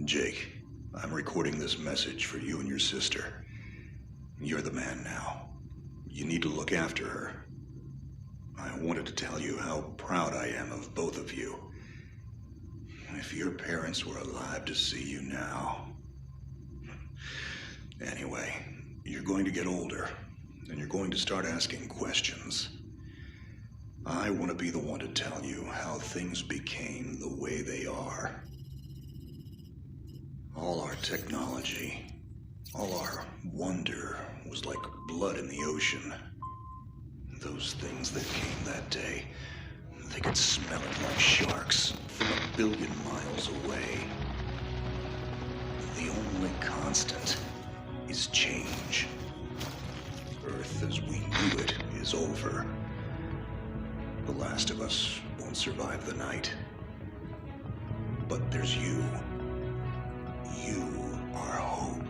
Jake, I'm recording this message for you and your sister. You're the man now. You need to look after her. I wanted to tell you how proud I am of both of you. If your parents were alive to see you now. Anyway, you're going to get older, and you're going to start asking questions. I want to be the one to tell you how things became the way they are. All our technology, all our wonder was like blood in the ocean. Those things that came that day, they could smell it like sharks from 1 billion miles away. The only constant is change. Earth as we knew it is over. The last of us won't survive the night. But there's you. You are hope.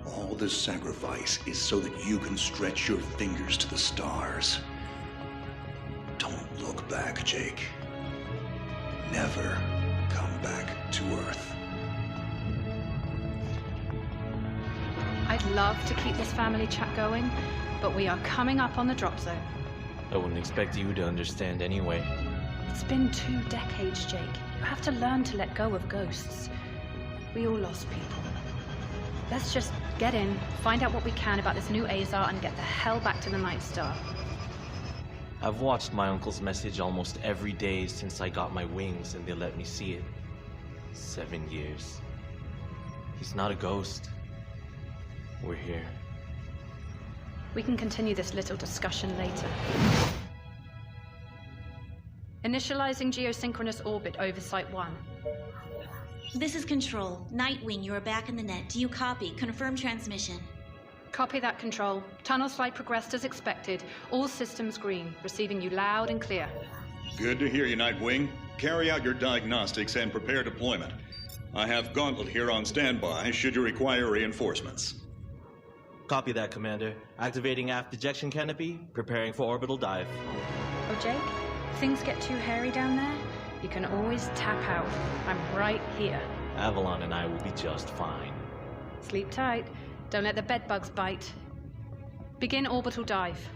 All this sacrifice is so that you can stretch your fingers to the stars. Don't look back, Jake. Never come back to Earth. I'd love to keep this family chat going, but we are coming up on the drop zone. I wouldn't expect you to understand anyway. It's been 2 decades, Jake. You have to learn to let go of ghosts. We all lost people. Let's just get in, find out what we can about this new Azar, and get the hell back to the Night Star. I've watched my uncle's message almost every day since I got my wings and they let me see it. 7 years. He's not a ghost. We're here. We can continue this little discussion later. Initializing geosynchronous orbit over Site 1. This is Control. Nightwing, you are back in the net. Do you copy? Confirm transmission. Copy that, Control. Tunnel flight progressed as expected. All systems green. Receiving you loud and clear. Good to hear you, Nightwing. Carry out your diagnostics and prepare deployment. I have Gauntlet here on standby should you require reinforcements. Copy that, Commander. Activating aft ejection canopy, preparing for orbital dive. Oh, Jake? If things get too hairy down there, you can always tap out. I'm right here. Avalon and I will be just fine. Sleep tight. Don't let the bedbugs bite. Begin orbital dive.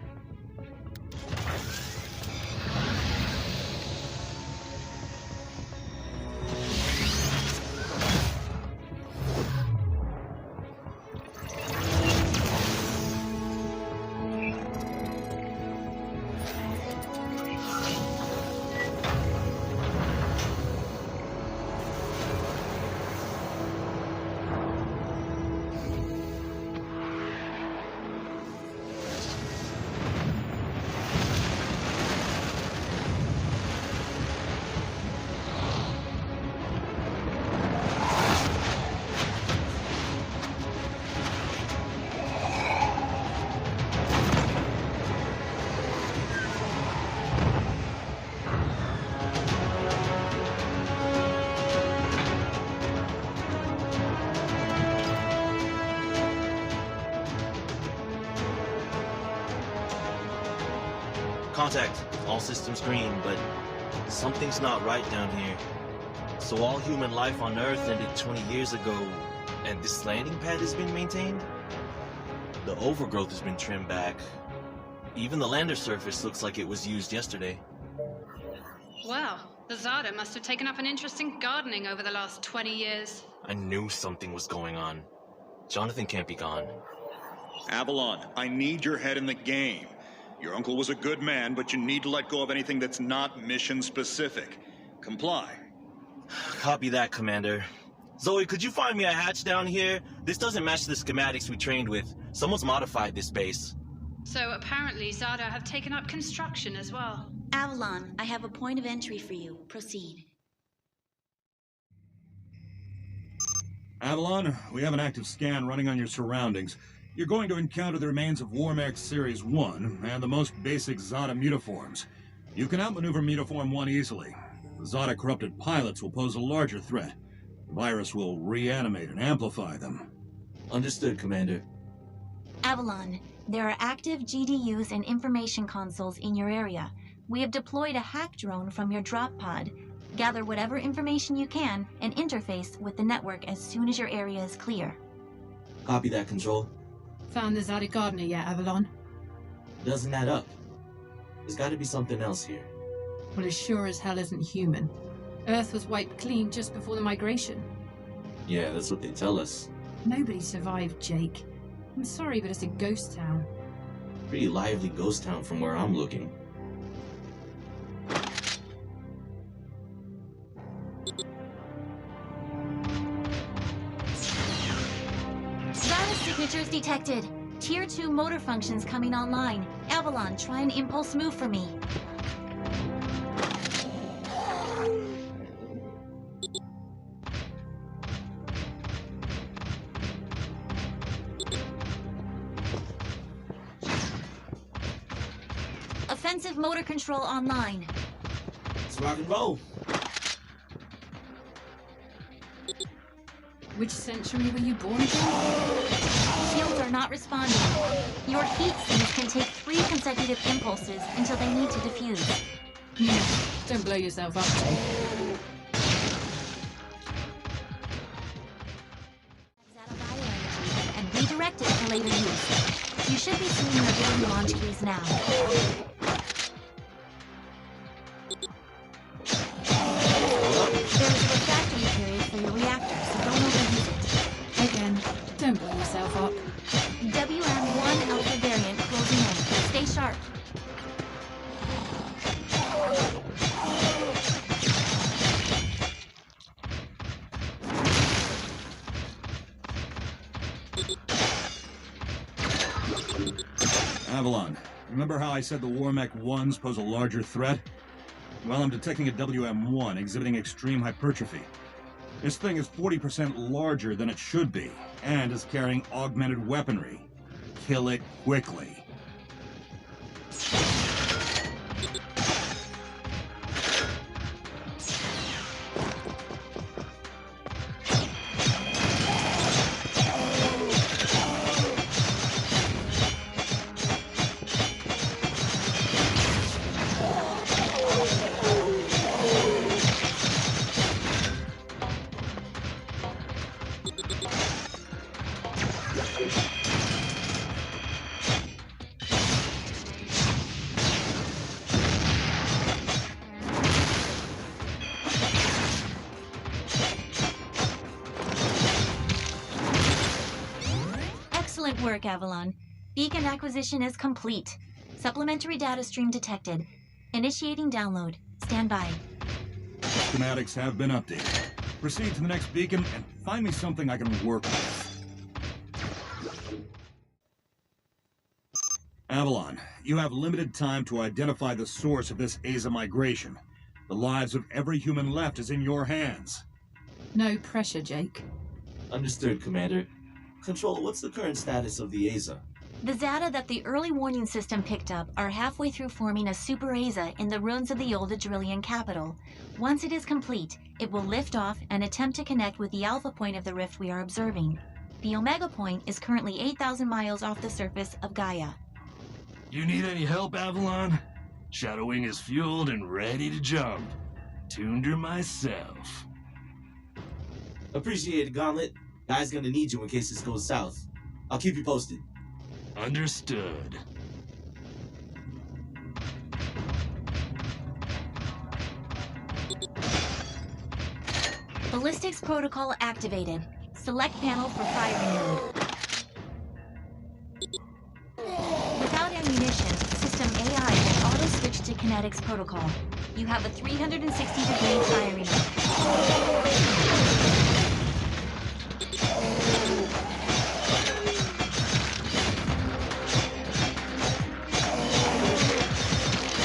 Contact. All systems green, but something's not right down here. So all human life on Earth ended 20 years ago, and this landing pad has been maintained? The overgrowth has been trimmed back. Even the lander surface looks like it was used yesterday. Wow, the Zada must have taken up an interest in gardening over the last 20 years. I knew something was going on. Jonathan can't be gone. Avalon, I need your head in the game. Your uncle was a good man, but you need to let go of anything that's not mission-specific. Comply. Copy that, Commander. Zoe, could you find me a hatch down here? This doesn't match the schematics we trained with. Someone's modified this base. So apparently Zada have taken up construction as well. Avalon, I have a point of entry for you. Proceed. Avalon, we have an active scan running on your surroundings. You're going to encounter the remains of Warmech Series 1 and the most basic Zada mutaforms. You can outmaneuver Mutaform 1 easily. The Zada corrupted pilots will pose a larger threat. The virus will reanimate and amplify them. Understood, Commander. Avalon, there are active GDUs and information consoles in your area. We have deployed a hack drone from your drop pod. Gather whatever information you can and interface with the network as soon as your area is clear. Copy that, Control. Found the Zada Gardener yet, Avalon? Doesn't add up. There's gotta be something else here. Well, it sure as hell isn't human. Earth was wiped clean just before the migration. Yeah, that's what they tell us. Nobody survived, Jake. I'm sorry, but it's a ghost town. Pretty lively ghost town from where I'm looking. Zada signatures detected. Tier 2 motor functions coming online. Avalon, try an impulse move for me. Offensive motor control online. Let's rock and roll. Which century were you born again? Shields are not responding. Your heat sinks can take 3 consecutive impulses until they need to defuse. Yeah, don't blow yourself up, Jake. Zada bioenergy and redirect it for later use. You should be seeing your ability launch keys now. There's a refractory period for your reactor, so don't overuse it. Again, don't blow yourself up. WM1 Alpha variant closing in. Stay sharp. Avalon, remember how I said the Warmech 1s pose a larger threat? Well, I'm detecting a WM1 exhibiting extreme hypertrophy. This thing is 40% larger than it should be, and is carrying augmented weaponry. Kill it quickly. Excellent work, Avalon. Beacon acquisition is complete. Supplementary data stream detected. Initiating download. Stand by. Schematics have been updated. Proceed to the next beacon and find me something I can work with. Avalon, you have limited time to identify the source of this Aza migration. The lives of every human left is in your hands. No pressure, Jake. Understood, Commander. Control, what's the current status of the Aza? The Zada that the early warning system picked up are halfway through forming a super Aza in the ruins of the old Adrillian capital. Once it is complete, it will lift off and attempt to connect with the alpha point of the rift we are observing. The Omega point is currently 8,000 miles off the surface of Gaia. You need any help, Avalon? Shadowwing is fueled and ready to jump. Tuned her myself. Appreciate it, Gauntlet. Guy's gonna need you in case this goes south. I'll keep you posted. Understood. Ballistics protocol activated. Select panel for firing mode. Without ammunition, system AI will auto-switch to kinetics protocol. You have a 360-degree firing mode.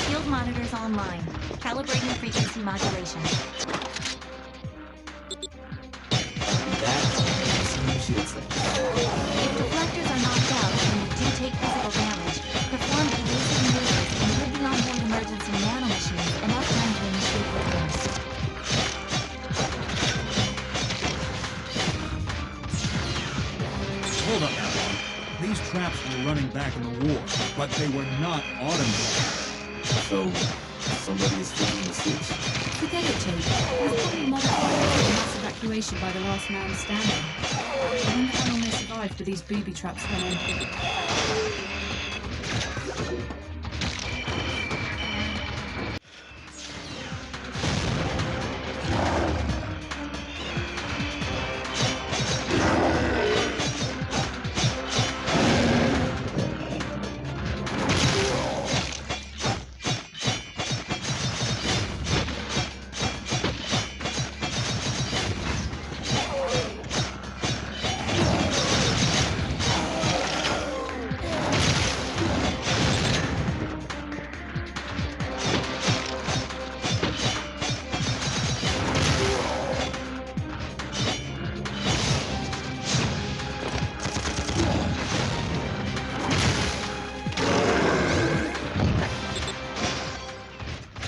Field monitors online. Calibrating frequency modulation. If deflectors are knocked out and you do take physical damage, perform evasive maneuvers and give the onboard emergency nanomachines enough time to initiate repairs. Hold up, Avalon. These traps were running back in the war, but they were not automated. So, somebody is fixing the switch. Forget it, Jake. It's probably modified for mass evacuation by the last man standing. I wonder how long they survived with these booby traps running.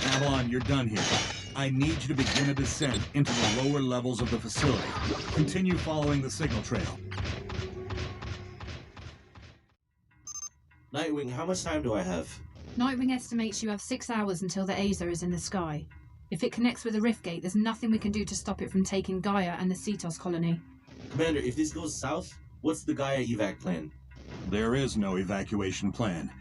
Avalon, you're done here. I need you to begin a descent into the lower levels of the facility. Continue following the signal trail. Nightwing, how much time do I have? Nightwing estimates you have 6 hours until the Aza is in the sky. If it connects with the rift gate, there's nothing we can do to stop it from taking Gaia and the Cetos colony. Commander, if this goes south, what's the Gaia evac plan? There is no evacuation plan.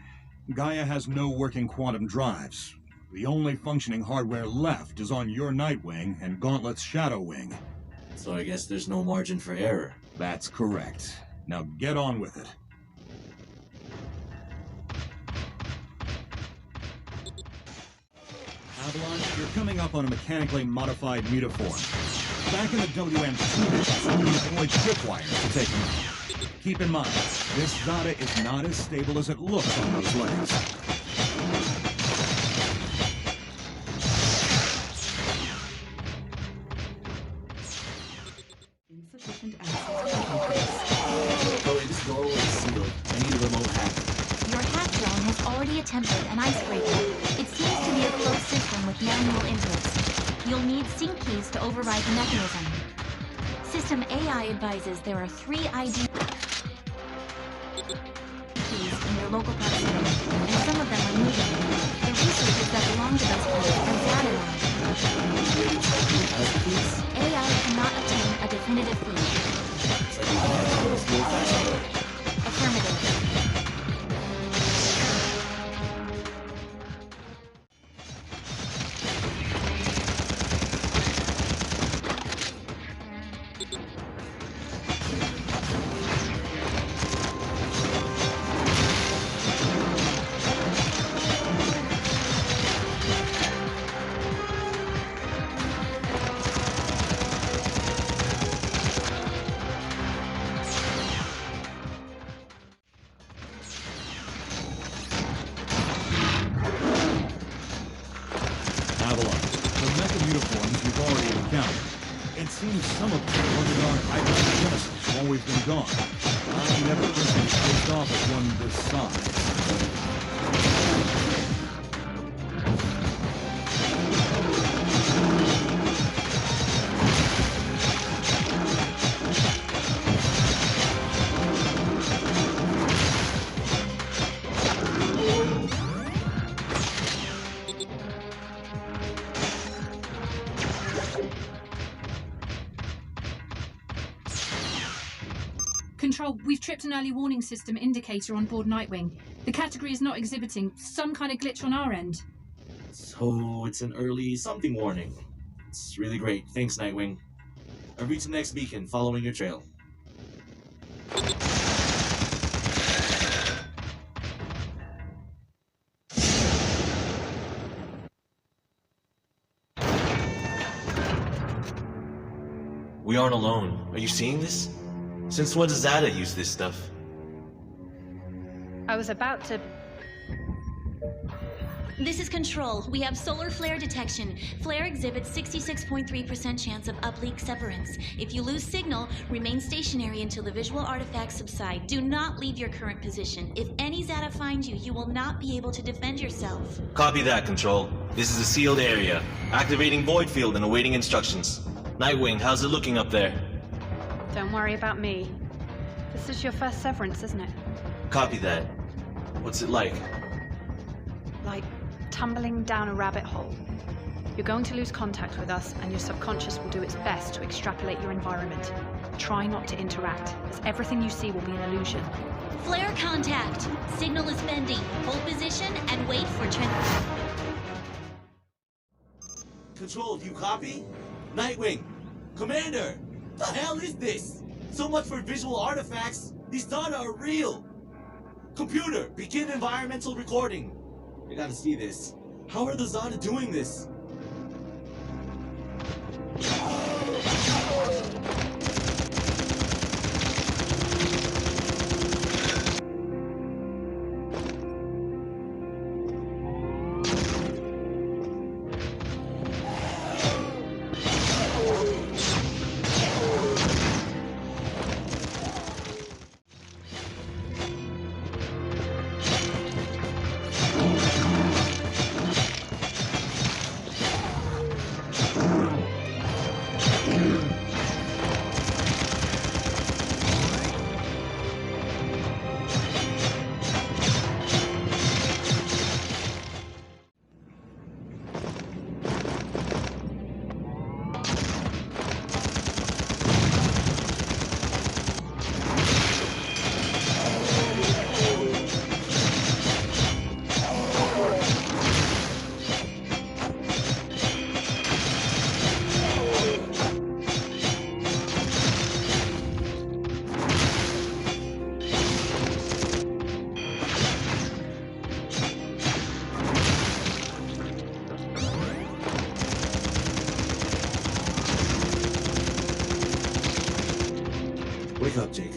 Gaia has no working quantum drives. The only functioning hardware left is on your Nightwing and Gauntlet's Shadow Wing. So I guess there's no margin for error. That's correct. Now get on with it. Avalon, you're coming up on a mechanically modified mutaform. Back in the WM2 days, we deployed tripwires to take them out. Keep in mind, this Zada is not as stable as it looks on those legs. Insufficient access. Chloe, this doorway is sealed. I need a remote hack. Your hack drone has already attempted an icebreaker. It seems to be a closed system with manual inputs. You'll need sync keys to override the mechanism. System AI advises there are 3 ID keys in your local proximity, and some of them are moving. The researchers that belong to those keys are Avalon. AI cannot obtain a definitive feed. Affirmative. Avalon, the meta-mutaforms you've already encountered. It seems some of them ordered on hypergenesis have always been gone. I've never personally faced off with one this size. Control, we've tripped an early warning system indicator on board Nightwing. The category is not exhibiting some kind of glitch on our end. So it's an early something warning. It's really great. Thanks, Nightwing. I've reached the next beacon, following your trail. We aren't alone. Are you seeing this? Since when does Zada use this stuff? I was about to... This is Control. We have solar flare detection. Flare exhibits 66.3% chance of uplink severance. If you lose signal, remain stationary until the visual artifacts subside. Do not leave your current position. If any Zada find you, you will not be able to defend yourself. Copy that, Control. This is a sealed area. Activating void field and awaiting instructions. Nightwing, how's it looking up there? Don't worry about me. This is your first severance, isn't it? Copy that. What's it like? Like tumbling down a rabbit hole. You're going to lose contact with us, and your subconscious will do its best to extrapolate your environment. Try not to interact, as everything you see will be an illusion. Flare contact! Signal is bending. Hold position and wait for Control, do you copy? Nightwing! Commander! The hell is this? So much for visual artifacts! These data are real! Computer, begin environmental recording! I gotta see this. How are the Zada doing this? Wake up, Jake.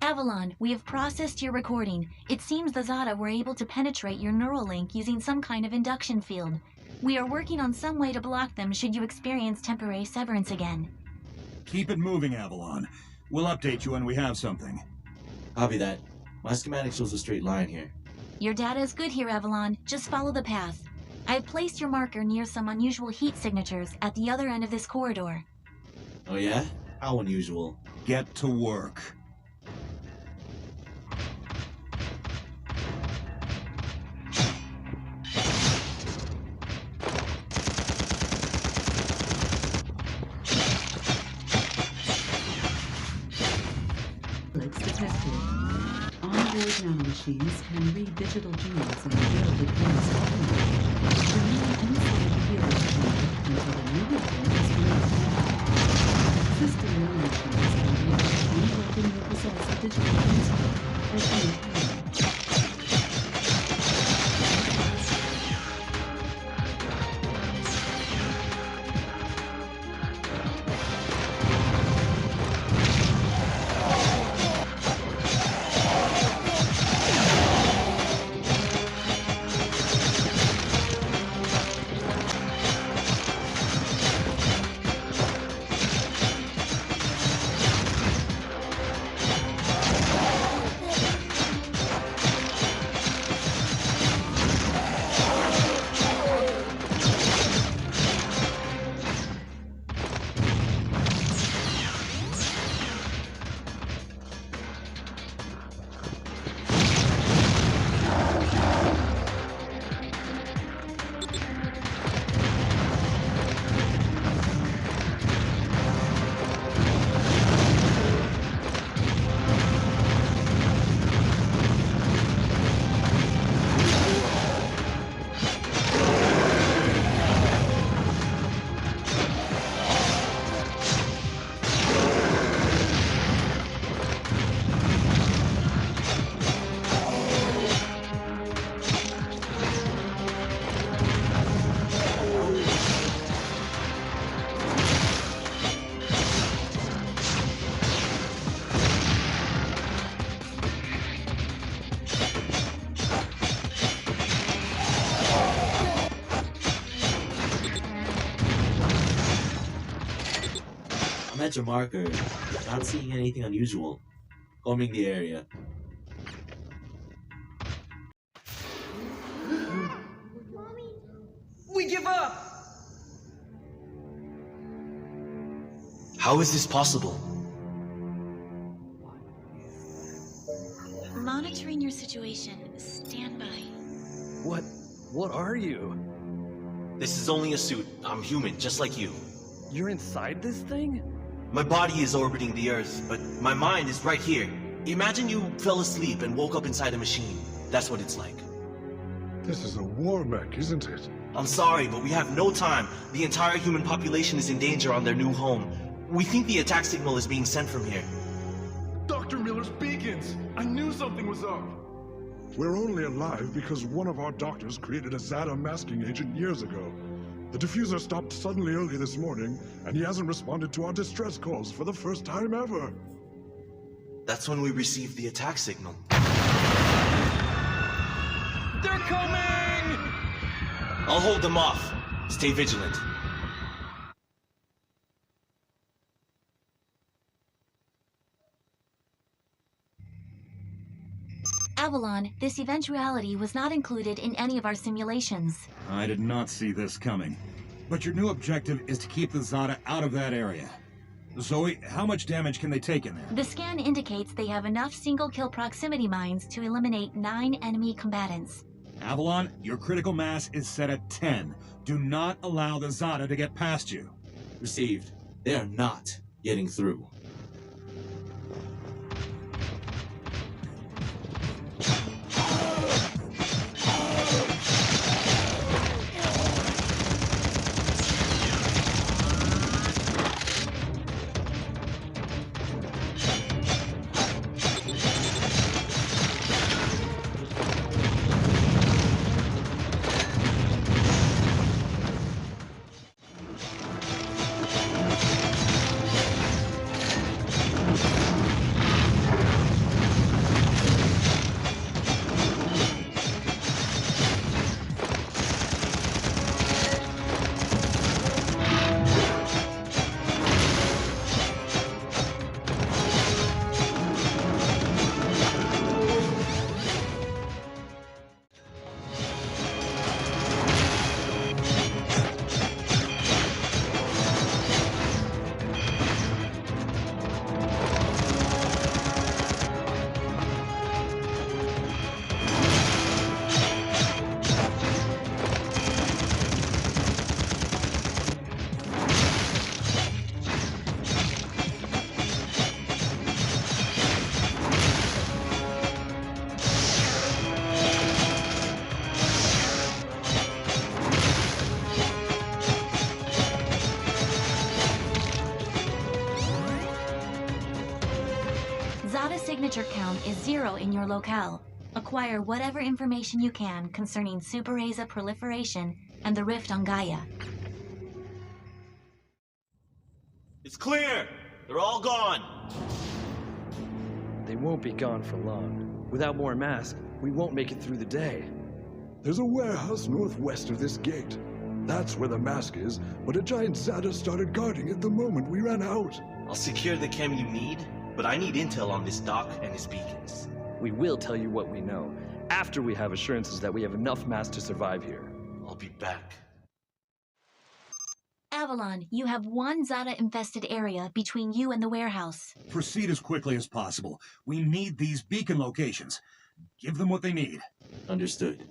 Avalon, we have processed your recording. It seems the Zada were able to penetrate your neural link using some kind of induction field. We are working on some way to block them should you experience temporary severance again. Keep it moving, Avalon. We'll update you when we have something. Copy that. My schematic shows a straight line here. Your data is good here, Avalon. Just follow the path. I have placed your marker near some unusual heat signatures at the other end of this corridor. Oh yeah? How unusual. Get to work. Detected. On-board nanomachines can read digital genes and build advanced technology. Remain inside the field until a new weapon is created. System nanomachines can read any weapon that possesses digital insight at any time. I'm at your marker. Not seeing anything unusual. Combing the area. We give up! How is this possible? Monitoring your situation. Stand by. What are you? This is only a suit. I'm human, just like you. You're inside this thing? My body is orbiting the Earth, but my mind is right here. Imagine you fell asleep and woke up inside a machine. That's what it's like. This is a Warmech, isn't it? I'm sorry, but we have no time. The entire human population is in danger on their new home. We think the attack signal is being sent from here. Dr. Miller's beacons! I knew something was up! We're only alive because one of our doctors created a Zada masking agent years ago. The diffuser stopped suddenly early this morning, and he hasn't responded to our distress calls for the first time ever. That's when we received the attack signal. They're coming! I'll hold them off. Stay vigilant. Avalon, this eventuality was not included in any of our simulations. I did not see this coming. But your new objective is to keep the Zada out of that area. Zoe, how much damage can they take in there? The scan indicates they have enough single-kill proximity mines to eliminate 9 enemy combatants. Avalon, your critical mass is set at 10. Do not allow the Zada to get past you. Received. They are not getting through. Signature count is 0 in your locale. Acquire whatever information you can concerning Super Aza proliferation and the rift on Gaia. It's clear! They're all gone! They won't be gone for long. Without more masks, we won't make it through the day. There's a warehouse northwest of this gate. That's where the mask is, but a giant Zada started guarding it the moment we ran out. I'll secure the chem you need, but I need intel on this doc and his beacons. We will tell you what we know, after we have assurances that we have enough mass to survive here. I'll be back. Avalon, you have one Zada-infested area between you and the warehouse. Proceed as quickly as possible. We need these beacon locations. Give them what they need. Understood.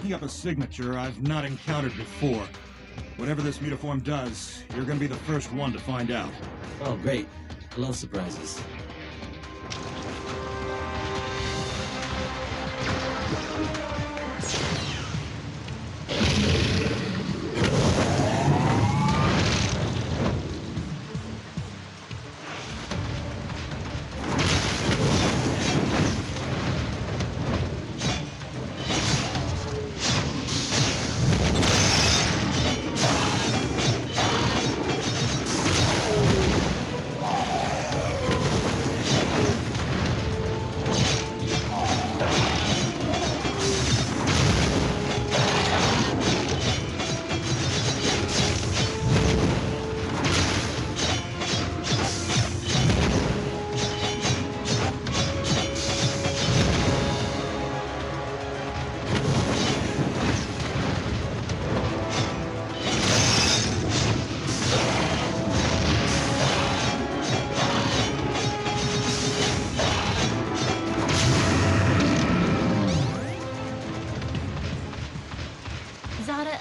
picking up a signature I've not encountered before. Whatever this mutiform does, you're gonna be the first one to find out. Oh, great. I love surprises.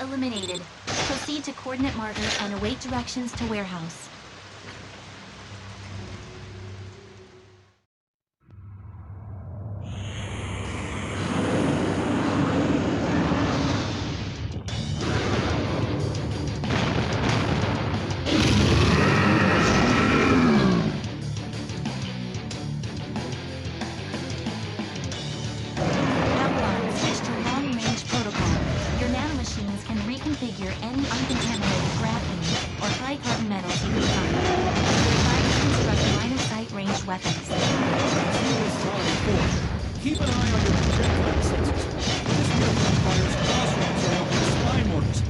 Eliminated. Proceed to coordinate marker and await directions to warehouse. Avalon, switch to long-range protocol. Your nanomachines can reconfigure any uncontaminated graphene or high-carbon metals you can find. Try to construct line-of-sight ranged weapons. Keep an eye on your projectile sensors. This mutiform fires crossroads around the spine mortars.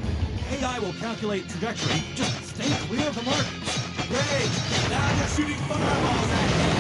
AI will calculate trajectory. Just stay clear of the markers. Great! Now they're shooting fireballs at me!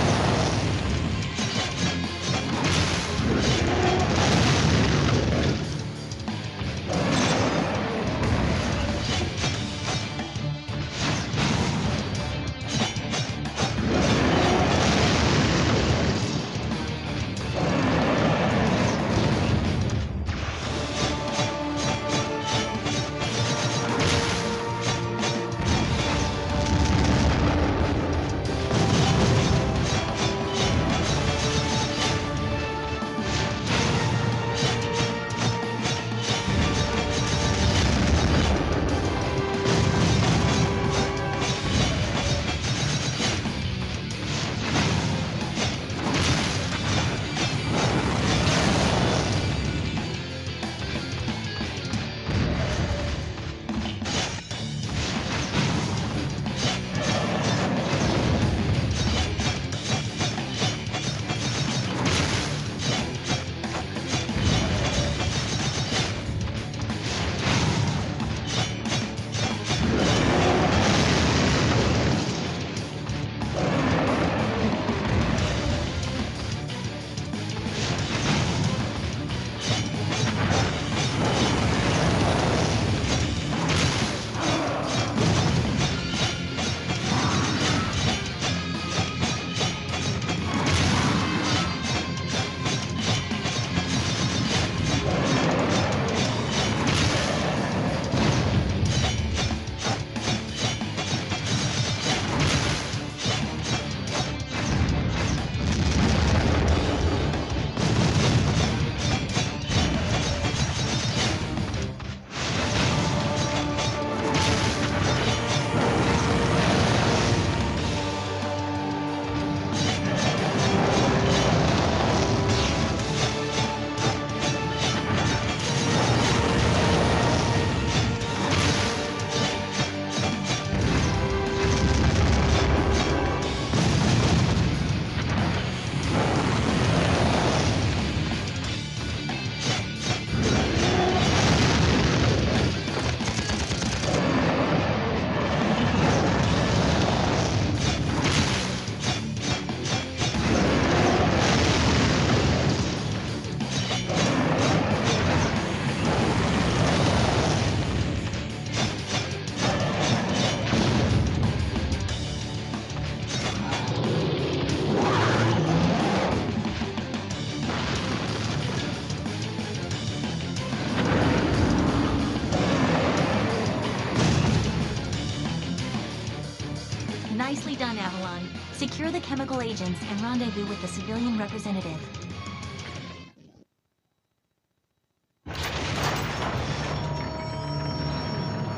done, Avalon. Secure the chemical agents and rendezvous with the civilian representative.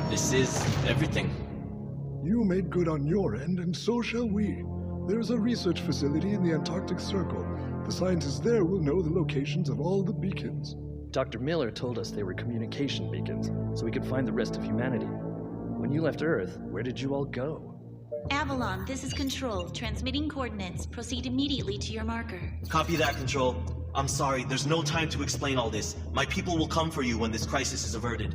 This is everything. You made good on your end, and so shall we. There's a research facility in the Antarctic Circle. The scientists there will know the locations of all the beacons. Dr. Miller told us they were communication beacons, so we could find the rest of humanity. When you left Earth, where did you all go? Avalon, this is Control. Transmitting coordinates. Proceed immediately to your marker. Copy that, Control. I'm sorry, there's no time to explain all this. My people will come for you when this crisis is averted.